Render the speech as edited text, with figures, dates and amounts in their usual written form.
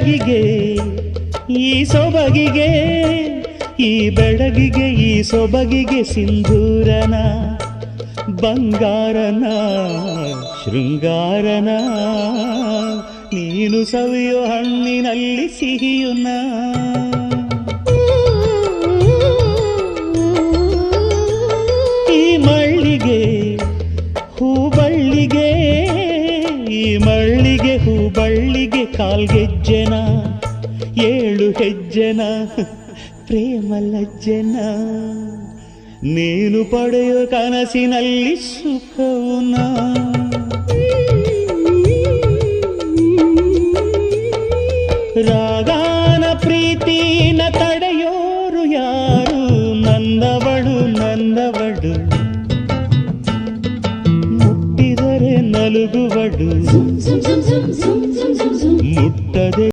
ಬೆಳಗಿಗೆ ಈ ಸೊಬಗಿಗೆ, ಈ ಬೆಳಗಿಗೆ ಈ ಸೊಬಗಿಗೆ ಸಿಂಧೂರನ ಬಂಗಾರನ ಶೃಂಗಾರನ, ನೀನು ಸವಿಯೋ ಹಣ್ಣಿನಲ್ಲಿ ಸಿಹಿಯುನ. ಈ ಮಳ್ಳಿಗೆ ಹೂಬಳ್ಳಿಗೆ, ಈ ಮಳ್ಳಿಗೆ ಹೂಬಳ್ಳಿಗೆ ಕಾಲ್ಗೆಜ್ಜೆನ, 7 ಹೆಜ್ಜೆನ ಪ್ರೇಮ ಲಜ್ಜೆನ, ನೀನು ಪಡೆಯೋ ಕನಸಿನಲ್ಲಿ ಸುಖವುನ. ರಾಗಾನ ಪ್ರೀತಿನ ತಡೆಯೋರು ಯಾರು, ನನ್ನವಳು ನನ್ನವಳು, ಮುಟ್ಟಿದರೆ ನಲುಗುವಡು.